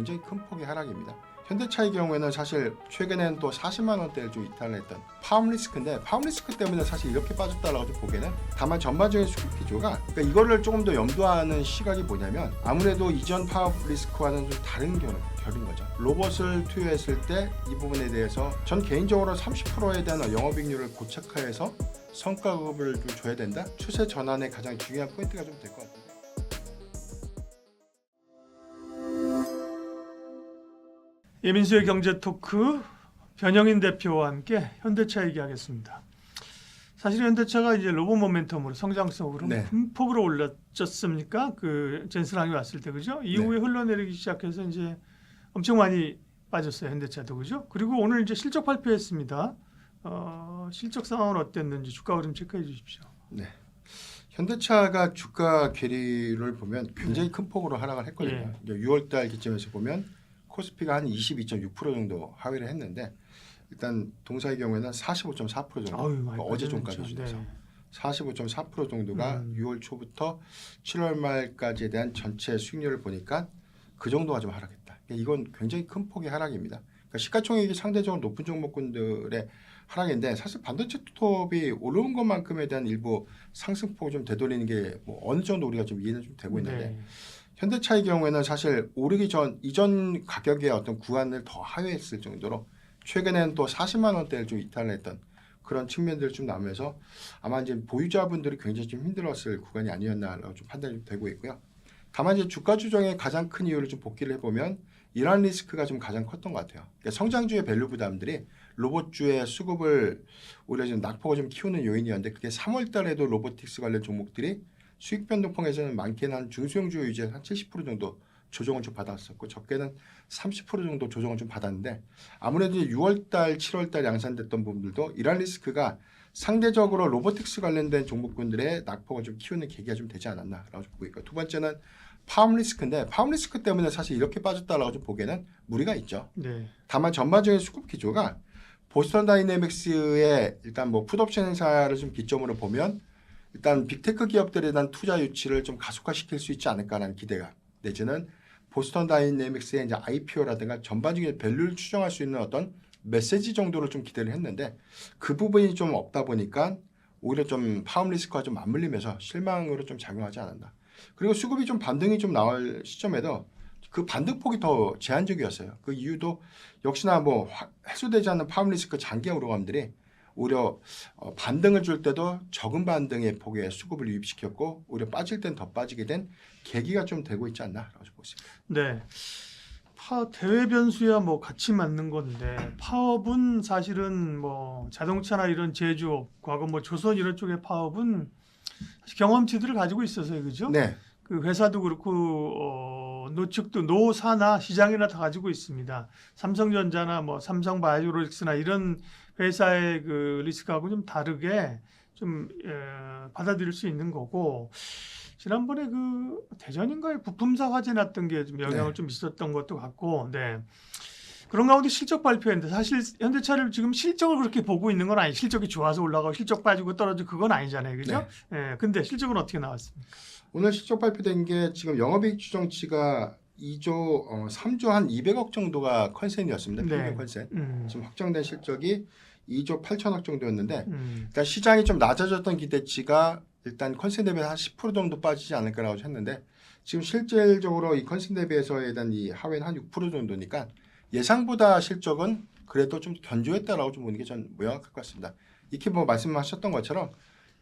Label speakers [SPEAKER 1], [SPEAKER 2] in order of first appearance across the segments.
[SPEAKER 1] 굉장히 큰 폭의 하락입니다. 현대차의 경우에는 사실 최근에는 또 40만 원대를 좀 이탈을 했던 파업리스크인데 파업리스크 때문에 사실 이렇게 빠졌다라고 좀 보기에는 다만 전반적인 수급 기조가 그러니까 이거를 조금 더 염두하는 시각이 뭐냐면 아무래도 이전 파업리스크와는 좀 다른 결인 거죠. 로봇을 투여했을 때 이 부분에 대해서 전 개인적으로 30%에 대한 영업이익률을 고착화해서 성과급을 좀 줘야 된다. 추세 전환의 가장 중요한 포인트가 좀 될 것 같아요.
[SPEAKER 2] 예민수의 경제 토크 변영인 대표와 함께 현대차 얘기하겠습니다. 사실 현대차가 이제 로봇 모멘텀으로 성장성으로
[SPEAKER 1] 네.
[SPEAKER 2] 큰 폭으로 올랐었습니까? 그 젠스랑이 왔을 때 그죠? 이후에 흘러내리기 시작해서 이제 엄청 많이 빠졌어요 현대차도 그죠? 그리고 오늘 이제 실적 발표했습니다. 실적 상황은 어땠는지 주가 흐름 체크해 주십시오.
[SPEAKER 1] 네. 현대차가 주가 괴리를 보면 굉장히 큰 폭으로 하락을 했거든요. 6월달 기점에서 보면 코스피가 한 22.6% 정도 하회를 했는데 일단 동사의 경우에는 45.4% 정도 그러니까 어제 종가 기준에서 45.4% 정도가 6월 초부터 7월 말까지에 대한 전체 수익률을 보니까 그 정도가 좀 하락했다. 이건 굉장히 큰 폭의 하락입니다. 그러니까 시가총액이 상대적으로 높은 종목군들의 하락인데 사실 반도체 톱이 오른 것만큼에 대한 일부 상승폭을 좀 되돌리는 게 뭐 어느 정도 우리가 좀 이해는 좀 되고 있는데 현대차의 경우에는 사실 오르기 전 이전 가격의 어떤 구간을 더 하회했을 정도로 최근에는 또 40만 원대를 좀 이탈했던 그런 측면들을 좀 나오면서 아마 이제 보유자분들이 굉장히 좀 힘들었을 구간이 아니었나라고 좀 판단이 좀 되고 있고요. 다만 이제 주가 조정의 가장 큰 이유를 좀 복기를 해보면 이러한 리스크가 좀 가장 컸던 것 같아요. 그러니까 성장주의 밸류 부담들이 로봇주의 수급을 오히려 좀 낙폭을 좀 키우는 요인이었는데 그게 3월 달에도 로보틱스 관련 종목들이 수익 변동폭에서는 많게는 한 중소형주 유지에 한 70% 정도 조정을 좀 받았었고 적게는 30% 정도 조정을 좀 받았는데 아무래도 6월달, 7월달 양산됐던 부분들도 이러한 리스크가 상대적으로 로보틱스 관련된 종목군들의 낙폭을 좀 키우는 계기가 좀 되지 않았나라고 좀 보고 있고 두 번째는 파업 리스크인데 파업 리스크 때문에 사실 이렇게 빠졌다라고 좀 보기에는 무리가 있죠. 다만 전반적인 수급 기조가 보스턴 다이내믹스의 일단 뭐 풋옵션 행사를 좀 기점으로 보면 일단 빅테크 기업들에 대한 투자 유치를 좀 가속화시킬 수 있지 않을까라는 기대가 내지는 보스턴 다이내믹스의 이제 IPO라든가 전반적인 밸류를 추정할 수 있는 어떤 메시지 정도를 좀 기대를 했는데 그 부분이 좀 없다 보니까 오히려 좀 파업 리스크와 좀 맞물리면서 실망으로 좀 작용하지 않았나. 그리고 수급이 좀 반등이 좀 나올 시점에도 그 반등폭이 더 제한적이었어요. 그 이유도 역시나 뭐 해소되지 않는 파업 리스크 장기 우려감들이 오히려 반등을 줄 때도 적은 반등의 폭의 수급을 유입시켰고 오히려 빠질 땐 더 빠지게 된 계기가 좀 되고 있지 않나라고 보고 있습니다.
[SPEAKER 2] 네. 대외 변수야 뭐 같이 맞는 건데 파업은 사실은 뭐 자동차나 이런 제조업, 과거 뭐 조선 이런 쪽의 파업은 사실 경험치들을 가지고 있어서요, 그죠?
[SPEAKER 1] 네.
[SPEAKER 2] 그 회사도 그렇고 노측도 노사나 시장이나 다 가지고 있습니다. 삼성전자나 뭐 삼성바이오로직스나 이런 회사의 그 리스크하고 좀 다르게 좀 받아들일 수 있는 거고. 지난번에 그 대전인가에 부품사 화재 났던 게 좀 영향을 좀 있었던 것도 같고, 그런 가운데 실적 발표했는데 사실 현대차를 지금 실적을 그렇게 보고 있는 건 아니. 실적이 좋아서 올라가고 실적 빠지고 떨어지고 그건 아니잖아요, 그죠? 근데 실적은 어떻게 나왔습니까?
[SPEAKER 1] 오늘 실적 발표된 게 지금 영업이익 추정치가 3조 한 200억 정도가 컨센이었습니다. 평균 컨센. 지금 확정된 실적이 2조 8천억 정도였는데 일단 시장이 좀 낮아졌던 기대치가 일단 컨센 대비해서 한 10% 정도 빠지지 않을까라고 했는데 지금 실질적으로 이 컨센 대비해서에 대한 이 하회는 한 6% 정도니까 예상보다 실적은 그래도 좀 견조했다라고 좀 보는 게 전 명확할 것 같습니다. 이렇게 뭐 말씀하셨던 것처럼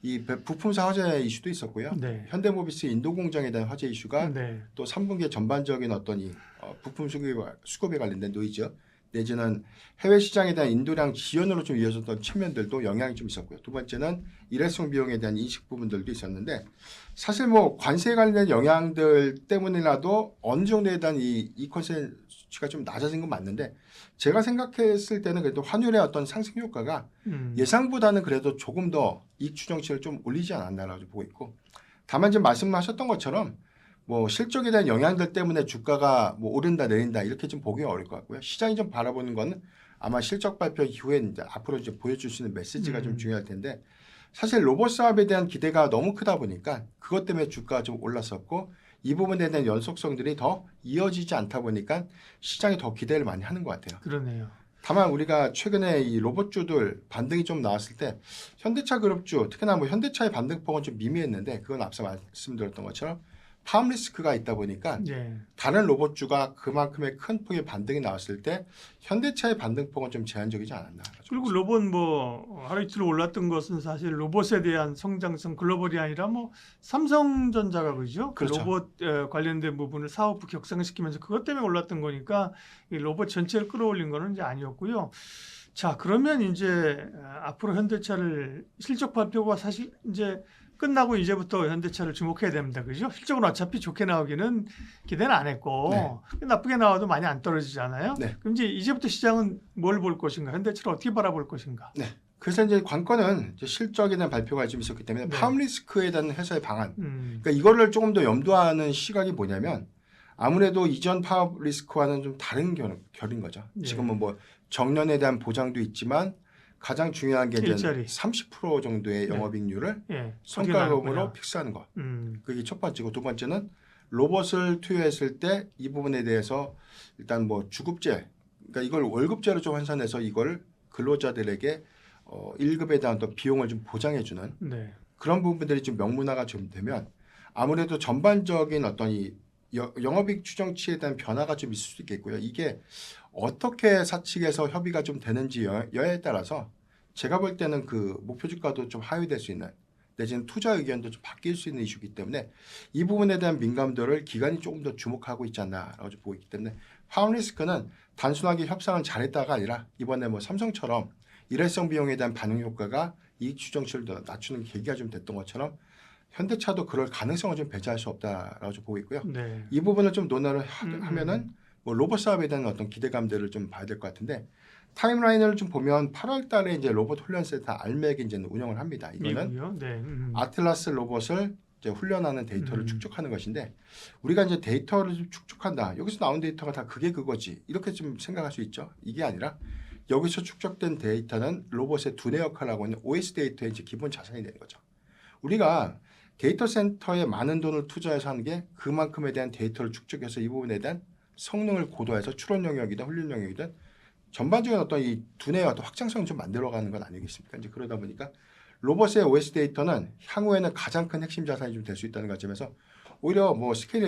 [SPEAKER 1] 이 부품사 화재 이슈도 있었고요. 현대모비스 인도 공장에 대한 화재 이슈가 또 3분기의 전반적인 어떤 이 부품 수급에 관련된 노이즈 내지는 해외 시장에 대한 인도량 지연으로 좀 이어졌던 측면들도 영향이 좀 있었고요. 두 번째는 일회성 비용에 대한 인식 부분들도 있었는데 사실 뭐 관세에 관련된 영향들 때문이라도 어느 정도에 대한 이 컨센 수치가 좀 낮아진 건 맞는데 제가 생각했을 때는 그래도 환율의 어떤 상승 효과가 예상보다는 그래도 조금 더 이익 추정치를 좀 올리지 않았나라고 보고 있고 다만 지금 말씀하셨던 것처럼 뭐 실적에 대한 영향들 때문에 주가가 뭐 오른다 내린다 이렇게 좀 보기 어려울 것 같고요. 시장이 좀 바라보는 거는 아마 실적 발표 이후에 이제 앞으로 이제 보여줄 수 있는 메시지가 좀 중요할 텐데 사실 로봇 사업에 대한 기대가 너무 크다 보니까 그것 때문에 주가가 좀 올랐었고 이 부분에 대한 연속성들이 더 이어지지 않다 보니까 시장이 더 기대를 많이 하는 것 같아요.
[SPEAKER 2] 그러네요.
[SPEAKER 1] 다만 우리가 최근에 이 로봇주들 반등이 좀 나왔을 때 현대차 그룹주 특히나 뭐 현대차의 반등폭은 좀 미미했는데 그건 앞서 말씀드렸던 것처럼 파업 리스크가 있다 보니까
[SPEAKER 2] 예.
[SPEAKER 1] 다른 로봇주가 그만큼의 큰 폭의 반등이 나왔을 때 현대차의 반등폭은 좀 제한적이지 않았나.
[SPEAKER 2] 그리고 로봇 뭐 하루 이틀 올랐던 것은 사실 로봇에 대한 성장성 글로벌이 아니라 뭐 삼성전자가 그죠? 그
[SPEAKER 1] 그렇죠.
[SPEAKER 2] 로봇 관련된 부분을 사업부 격상시키면서 그것 때문에 올랐던 거니까 이 로봇 전체를 끌어올린 거는 이제 아니었고요. 자, 그러면 이제 앞으로 현대차를 실적 발표가 사실 이제 끝나고 이제부터 현대차를 주목해야 됩니다. 그죠? 실적은 어차피 좋게 나오기는 기대는 안 했고 나쁘게 나와도 많이 안 떨어지잖아요.
[SPEAKER 1] 네.
[SPEAKER 2] 그럼 이제부터 시장은 뭘 볼 것인가? 현대차를 어떻게 바라볼 것인가?
[SPEAKER 1] 네. 그래서 이제 관건은 이제 실적에 대한 발표가 좀 있었기 때문에
[SPEAKER 2] 네.
[SPEAKER 1] 파업 리스크에 대한 회사의 방안.
[SPEAKER 2] 음,
[SPEAKER 1] 그러니까 이거를 조금 더 염두하는 시각이 뭐냐면 아무래도 이전 파업 리스크와는 좀 다른 결인 거죠.
[SPEAKER 2] 예.
[SPEAKER 1] 지금은 뭐 정년에 대한 보장도 있지만 가장 중요한 게 이제
[SPEAKER 2] 일자리.
[SPEAKER 1] 30% 정도의
[SPEAKER 2] 네.
[SPEAKER 1] 영업이익률을
[SPEAKER 2] 예,
[SPEAKER 1] 성과금으로
[SPEAKER 2] 어떻게
[SPEAKER 1] 픽스하는 것.
[SPEAKER 2] 나누느냐.
[SPEAKER 1] 그게 첫 번째고 두 번째는 로봇을 투여했을 때 이 부분에 대해서 일단 뭐 주급제, 그러니까 이걸 월급제로 좀 환산해서 이걸 근로자들에게 1급에 대한 또 비용을 좀 보장해주는
[SPEAKER 2] 네.
[SPEAKER 1] 그런 부분들이 좀 명문화가 좀 되면 아무래도 전반적인 어떤 이 영업이익 추정치에 대한 변화가 좀 있을 수 있겠고요. 이게 어떻게 사측에서 협의가 좀 되는지 여에 따라서 제가 볼 때는 그 목표 주가도 좀 하회될 수 있는 내지는 투자 의견도 좀 바뀔 수 있는 이슈이기 때문에 이 부분에 대한 민감도를 기관이 조금 더 주목하고 있지 않나라고 보고 있기 때문에 파업 리스크는 단순하게 협상을 잘했다가 아니라 이번에 뭐 삼성처럼 일회성 비용에 대한 반응 효과가 이익 추정치를 더 낮추는 계기가 좀 됐던 것처럼 현대차도 그럴 가능성을 좀 배제할 수 없다라고 좀 보고 있고요.
[SPEAKER 2] 네.
[SPEAKER 1] 이 부분을 좀 논의를 하면은 뭐 로봇 사업에 대한 어떤 기대감들을 좀 봐야 될 것 같은데 타임라인을 좀 보면 8월 달에 이제 로봇 훈련 센터 알맥이 이제 운영을 합니다. 이거는
[SPEAKER 2] 미국이요? 네.
[SPEAKER 1] 아틀라스 로봇을 이제 훈련하는 데이터를 축적하는 것인데 우리가 이제 데이터를 좀 축적한다. 여기서 나온 데이터가 다 그게 그거지. 이렇게 좀 생각할 수 있죠. 이게 아니라 여기서 축적된 데이터는 로봇의 두뇌 역할을 하고 있는 OS 데이터의 이제 기본 자산이 되는 거죠. 우리가 데이터 센터에 많은 돈을 투자해서 하는 게 그만큼에 대한 데이터를 축적해서 이 부분에 대한 성능을 고도해서 추론 영역이든 훈련 영역이든 전반적인 어떤 이 두뇌의 어떤 확장성을 좀 만들어가는 건 아니겠습니까? 이제 그러다 보니까 로봇의 OS 데이터는 향후에는 가장 큰 핵심 자산이 좀 될 수 있다는 관점에서 오히려 뭐 스케일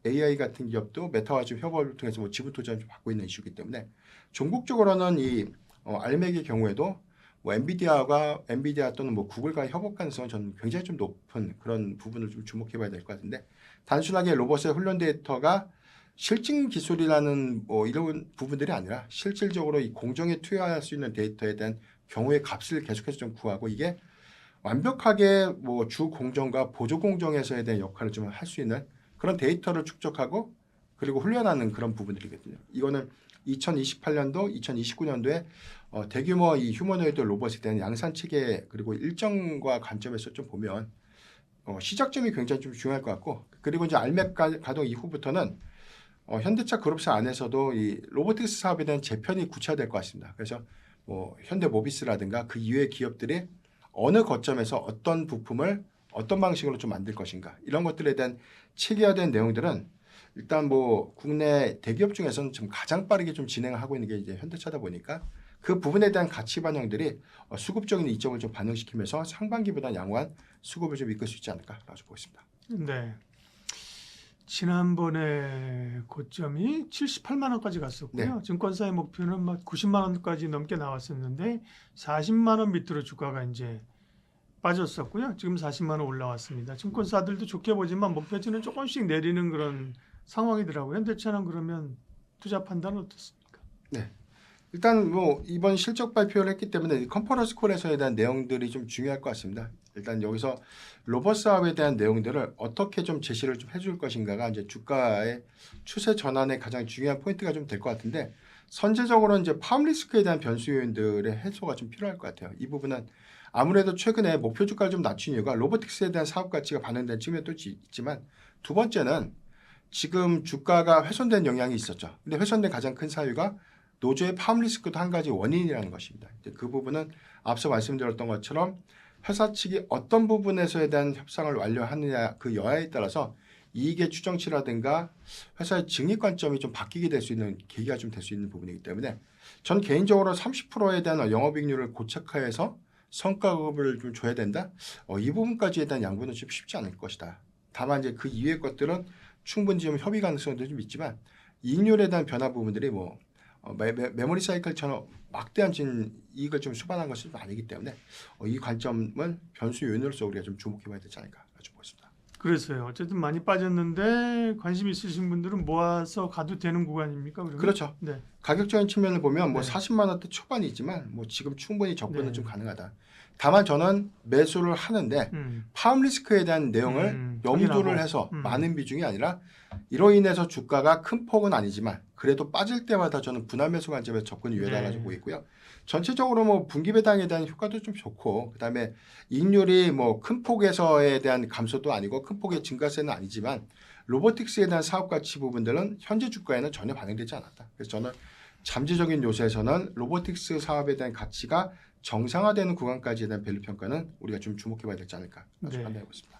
[SPEAKER 1] AI 같은 기업도 메타와 좀 협업을 통해서 뭐 지분 투자를 좀 받고 있는 이슈이기 때문에 종국적으로는 이 알맥의 경우에도 뭐 엔비디아 또는 뭐 구글과의 협업 가능성은 저는 굉장히 좀 높은 그런 부분을 좀 주목해봐야 될 것 같은데 단순하게 로봇의 훈련 데이터가 실증 기술이라는 뭐 이런 부분들이 아니라 실질적으로 이 공정에 투여할 수 있는 데이터에 대한 경우의 값을 계속해서 좀 구하고 이게 완벽하게 뭐 주 공정과 보조 공정에서에 대한 역할을 좀 할 수 있는 그런 데이터를 축적하고 그리고 훈련하는 그런 부분들이거든요. 이거는 2028년도, 2029년도에 대규모 이 휴머노이드 로봇에 대한 양산 체계 그리고 일정과 관점에서 좀 보면 시작점이 굉장히 좀 중요할 것 같고 그리고 이제 알맥 가동 이후부터는 현대차 그룹사 안에서도 이 로보틱스 사업에 대한 재편이 구체화될 것 같습니다. 그래서 뭐 현대모비스라든가 그 이외의 기업들이 어느 거점에서 어떤 부품을 어떤 방식으로 좀 만들 것인가 이런 것들에 대한 체계화된 내용들은 일단 뭐 국내 대기업 중에서는 지금 가장 빠르게 좀 진행을 하고 있는 게 이제 현대차다 보니까 그 부분에 대한 가치 반영들이 수급적인 이점을 좀 반영시키면서 상반기보다 양호한 수급을 좀 이끌 수 있지 않을까라고 보고 있습니다.
[SPEAKER 2] 네. 지난번에 고점이 78만 원까지 갔었고요.
[SPEAKER 1] 네.
[SPEAKER 2] 증권사의 목표는 막 90만 원까지 넘게 나왔었는데 40만 원 밑으로 주가가 이제 빠졌었고요. 지금 40만 원 올라왔습니다. 증권사들도 좋게 보지만 목표치는 조금씩 내리는 그런 상황이더라고요. 현대차는 그러면 투자 판단은 어떻습니까?
[SPEAKER 1] 네. 일단 뭐 이번 실적 발표를 했기 때문에 컨퍼런스 콜에서에 대한 내용들이 좀 중요할 것 같습니다. 일단 여기서 로봇 사업에 대한 내용들을 어떻게 좀 제시를 좀 해줄 것인가가 이제 주가의 추세 전환의 가장 중요한 포인트가 좀 될 것 같은데 선제적으로 이제 파업 리스크에 대한 변수 요인들의 해소가 좀 필요할 것 같아요. 이 부분은 아무래도 최근에 목표 주가를 좀 낮춘 이유가 로보틱스에 대한 사업 가치가 반영된 측면도 있지만 두 번째는 지금 주가가 훼손된 영향이 있었죠. 근데 훼손된 가장 큰 사유가 노조의 파업 리스크도 한 가지 원인이라는 것입니다. 이제 그 부분은 앞서 말씀드렸던 것처럼 회사 측이 어떤 부분에서에 대한 협상을 완료하느냐 그 여하에 따라서 이익의 추정치라든가 회사의 증익 관점이 좀 바뀌게 될 수 있는 계기가 좀 될 수 있는 부분이기 때문에 전 개인적으로 30%에 대한 영업이익률을 고착화해서 성과급을 좀 줘야 된다. 이 부분까지에 대한 양보는 좀 쉽지 않을 것이다. 다만 이제 그 이외의 것들은 충분히 좀 협의 가능성도 좀 있지만 이익률에 대한 변화 부분들이 뭐 메모리 사이클처럼 막대한 이익을 좀 수반한 것은 아니기 때문에 이 관점은 변수 요인으로서 우리가 좀 주목해봐야 되지 않을까 좀 보겠습니다.
[SPEAKER 2] 그래서요. 어쨌든 많이 빠졌는데 관심 있으신 분들은 모아서 가도 되는 구간입니까? 그러면?
[SPEAKER 1] 그렇죠.
[SPEAKER 2] 네.
[SPEAKER 1] 가격적인 측면을 보면 뭐
[SPEAKER 2] 네.
[SPEAKER 1] 40만 원대 초반이지만 뭐 지금 충분히 접근은
[SPEAKER 2] 네.
[SPEAKER 1] 좀 가능하다. 다만 저는 매수를 하는데 파업 리스크에 대한 내용을 염두를
[SPEAKER 2] 확인하고.
[SPEAKER 1] 해서 많은 비중이 아니라 이로 인해서 주가가 큰 폭은 아니지만 그래도 빠질 때마다 저는 분할 매수 관점에서 접근이 유효하다고 보고 있고요. 전체적으로 뭐 분기 배당에 대한 효과도 좀 좋고 그다음에 이익률이 뭐 큰 폭에서에 대한 감소도 아니고 큰 폭의 증가세는 아니지만 로보틱스에 대한 사업 가치 부분들은 현재 주가에는 전혀 반영되지 않았다. 그래서 저는 잠재적인 요소에서는 로보틱스 사업에 대한 가치가 정상화되는 구간까지에 대한 밸류 평가는 우리가 좀 주목해봐야 되지 않을까
[SPEAKER 2] 네.
[SPEAKER 1] 판단하고 있습니다.